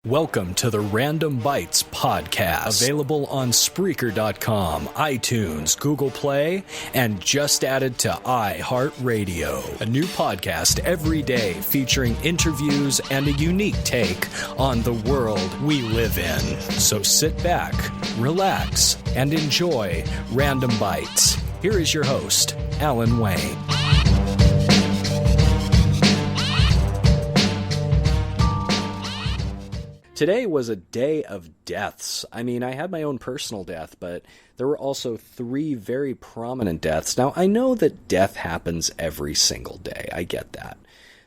Welcome to the Random Bites podcast, available on Spreaker.com, iTunes, Google Play, and just added to iHeartRadio. A new podcast every day featuring interviews and a unique take on the world we live in. So sit back, relax, and enjoy Random Bites. Here is your host, Alan Wayne. Today was a day of deaths. I mean, I had my own personal death, but there were also 3 very prominent deaths. Now, I know that death happens every single day. I get that.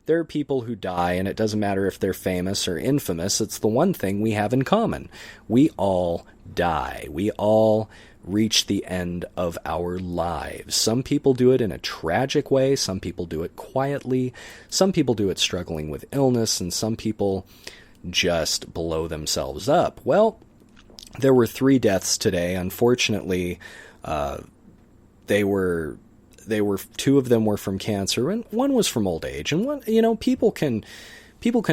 There are people who die, and it doesn't matter if they're famous or infamous. It's the one thing we have in common. We all die. We all reach the end of our lives. Some people do it in a tragic way. Some people do it quietly. Some people do it struggling with illness, and some people just blow themselves up. Well, there were 3 deaths today. Unfortunately, they were 2 of them were from cancer, and 1 was from old age. And one, people can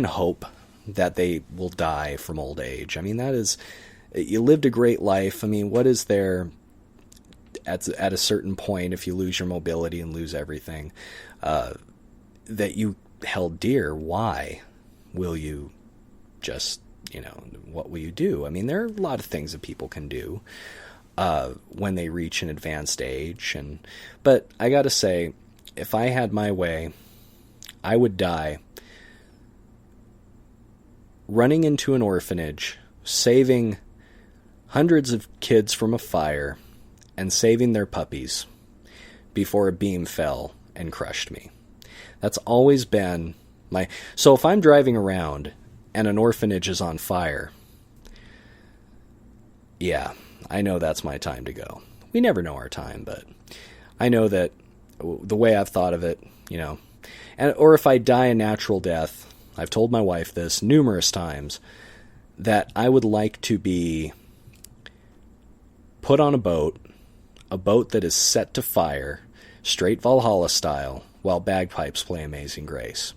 hope that they will die from old age. I mean, that is, you lived a great life. I mean, what is there at a certain point, if you lose your mobility and lose everything that you held dear? Why will you just, what will you do? I mean, there are a lot of things that people can do when they reach an advanced age. But I gotta say, if I had my way, I would die running into an orphanage, saving hundreds of kids from a fire, and saving their puppies before a beam fell and crushed me. That's always been my... So if I'm driving around and an orphanage is on fire, yeah, I know that's my time to go. We never know our time, but I know that the way I've thought of it, or if I die a natural death, I've told my wife this numerous times, that I would like to be put on a boat that is set to fire, straight Valhalla style, while bagpipes play Amazing Grace.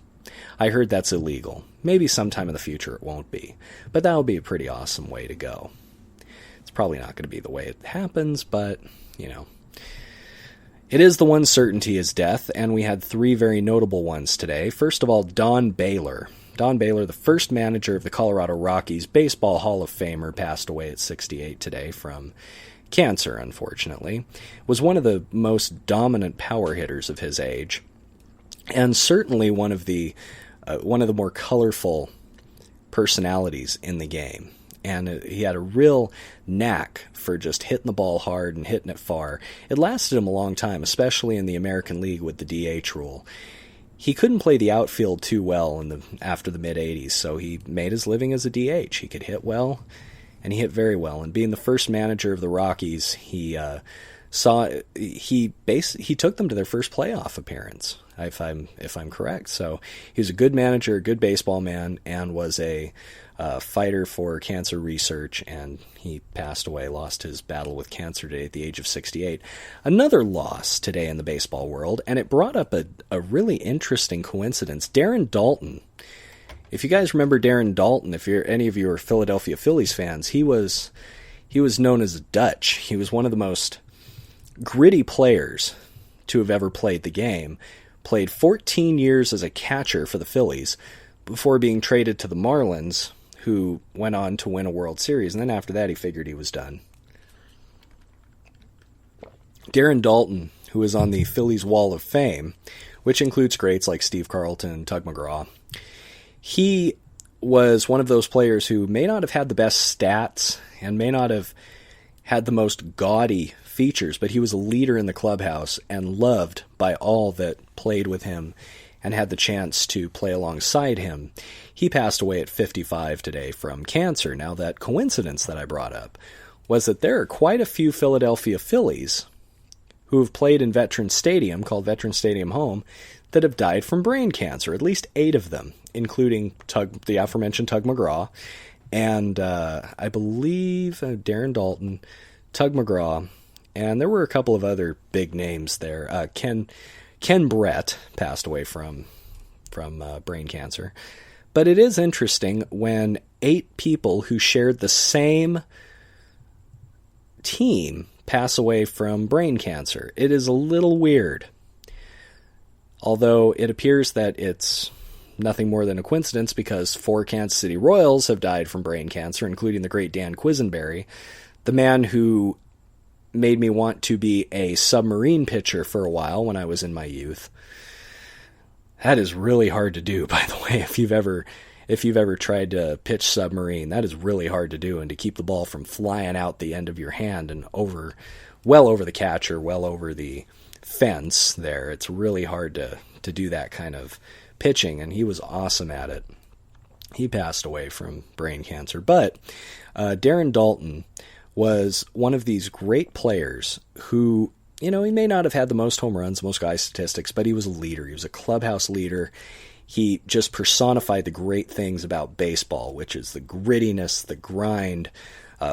I heard that's illegal. Maybe sometime in the future it won't be. But that would be a pretty awesome way to go. It's probably not going to be the way it happens, but, It is the one certainty is death, and we had 3 very notable ones today. First of all, Don Baylor. Don Baylor, the first manager of the Colorado Rockies, Baseball Hall of Famer, passed away at 68 today from cancer, unfortunately. Was one of the most dominant power hitters of his age, and certainly one of the more colorful personalities in the game. And he had a real knack for just hitting the ball hard and hitting it far. It lasted him a long time, especially in the American League with the DH rule. He couldn't play the outfield too well after the mid-'80s, so he made his living as a DH. He could hit well, and he hit very well. And being the first manager of the Rockies, he took them to their first playoff appearance, if I'm correct. So he was a good manager, a good baseball man, and was a fighter for cancer research, and he passed away, lost his battle with cancer today at the age of 68. Another loss today in the baseball world, and it brought up a really interesting coincidence. Darren Daulton. If you guys remember Darren Daulton, if any of you are Philadelphia Phillies fans, he was known as Dutch. He was one of the most gritty players to have ever played the game. Played 14 years as a catcher for the Phillies before being traded to the Marlins, who went on to win a World Series. And then after that, he figured he was done. Darren Daulton, who is on the Phillies Wall of Fame, which includes greats like Steve Carlton and Tug McGraw, he was one of those players who may not have had the best stats and may not have had the most gaudy features, but he was a leader in the clubhouse and loved by all that played with him and had the chance to play alongside him. He passed away at 55 today from cancer. Now, that coincidence that I brought up was that there are quite a few Philadelphia Phillies who have played in Veterans Stadium, called Veterans Stadium Home, that have died from brain cancer, at least 8 of them, including the aforementioned Tug McGraw, and I believe Darren Daulton, Tug McGraw, and there were a couple of other big names there. Ken Brett passed away from brain cancer. But it is interesting when 8 people who shared the same team pass away from brain cancer. It is a little weird. Although it appears that it's nothing more than a coincidence because 4 Kansas City Royals have died from brain cancer, including the great Dan Quisenberry, the man who made me want to be a submarine pitcher for a while when I was in my youth. That is really hard to do, by the way. If you've ever tried to pitch submarine, that is really hard to do, and to keep the ball from flying out the end of your hand and well over the catcher, well over the fence there. It's really hard to do that kind of pitching, and he was awesome at it. He passed away from brain cancer. But Darren Daulton was one of these great players who, he may not have had the most home runs, most guy statistics, but he was a leader. He was a clubhouse leader. He just personified the great things about baseball, which is the grittiness, the grind.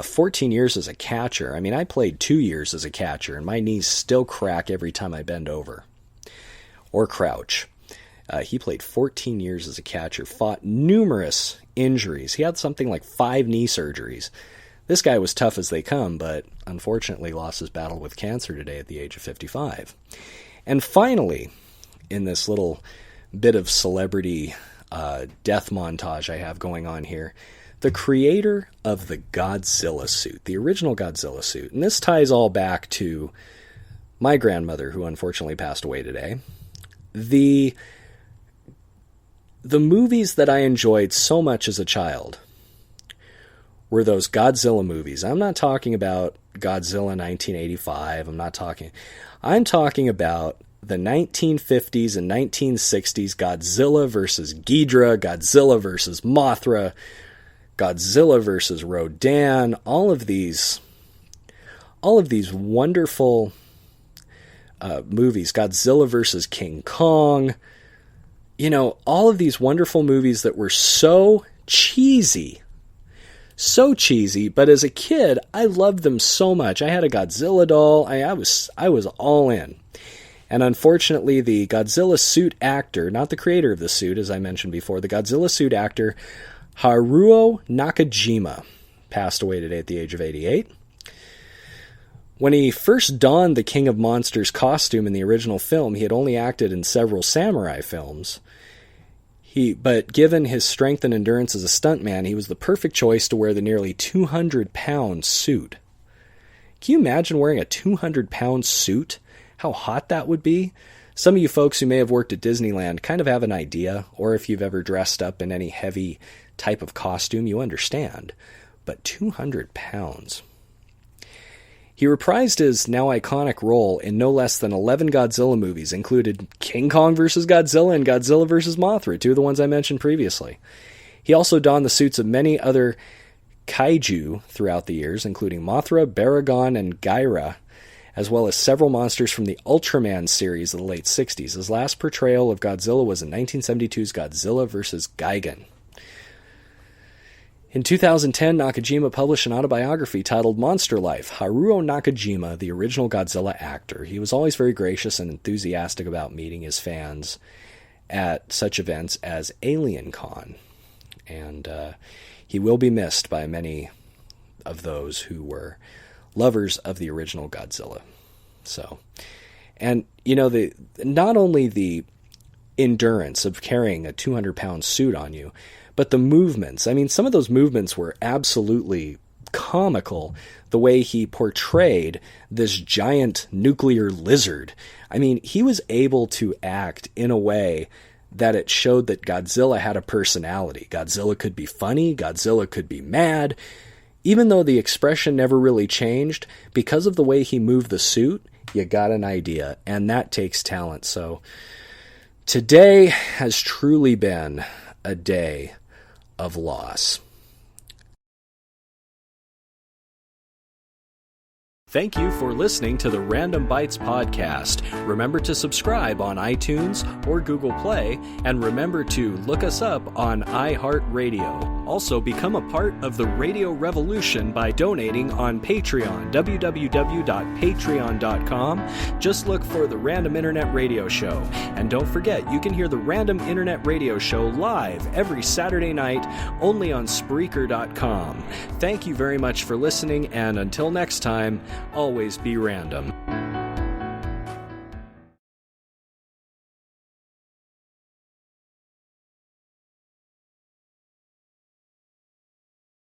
14 years as a catcher. I played 2 years as a catcher, and my knees still crack every time I bend over or crouch. He played 14 years as a catcher, fought numerous injuries. He had something like 5 knee surgeries. This guy was tough as they come, but unfortunately lost his battle with cancer today at the age of 55. And finally, in this little bit of celebrity death montage I have going on here, the creator of the Godzilla suit, the original Godzilla suit. And this ties all back to my grandmother, who unfortunately passed away today. The movies that I enjoyed so much as a child were those Godzilla movies. I'm not talking about Godzilla 1985. I'm talking about the 1950s and 1960s Godzilla versus Ghidorah, Godzilla versus Mothra, Godzilla versus Rodan, all of these wonderful movies, Godzilla versus King Kong, all of these wonderful movies that were so cheesy, but as a kid, I loved them so much. I had a Godzilla doll. I was all in. And unfortunately, the Godzilla suit actor, not the creator of the suit, as I mentioned before, the Godzilla suit actor, Haruo Nakajima, passed away today at the age of 88. When he first donned the King of Monsters costume in the original film, he had only acted in several samurai films. But given his strength and endurance as a stuntman, he was the perfect choice to wear the nearly 200-pound suit. Can you imagine wearing a 200-pound suit? How hot that would be? Some of you folks who may have worked at Disneyland kind of have an idea, or if you've ever dressed up in any heavy type of costume, you understand. But 200 pounds. He reprised his now iconic role in no less than 11 Godzilla movies, included King Kong vs. Godzilla and Godzilla vs. Mothra, 2 of the ones I mentioned previously. He also donned the suits of many other kaiju throughout the years, including Mothra, Baragon, and Gyra, as well as several monsters from the Ultraman series of the late 60s. His last portrayal of Godzilla was in 1972's Godzilla vs. Gigan. In 2010, Nakajima published an autobiography titled Monster Life, Haruo Nakajima, the original Godzilla actor. He was always very gracious and enthusiastic about meeting his fans at such events as Alien Con. And he will be missed by many of those who were lovers of the original Godzilla. So, and not only the endurance of carrying a 200-pound suit on you, but the movements. Some of those movements were absolutely comical, the way he portrayed this giant nuclear lizard. He was able to act in a way that it showed that Godzilla had a personality. Godzilla could be funny, Godzilla could be mad. Even though the expression never really changed, because of the way he moved the suit, you got an idea, and that takes talent. So today has truly been a day of loss. Thank you for listening to the Random Bites podcast. Remember to subscribe on iTunes or Google Play, and remember to look us up on iHeartRadio. Also, become a part of the radio revolution by donating on Patreon, www.patreon.com. Just look for the Random Internet Radio Show. And don't forget, you can hear the Random Internet Radio Show live every Saturday night, only on Spreaker.com. Thank you very much for listening, and until next time, always be random.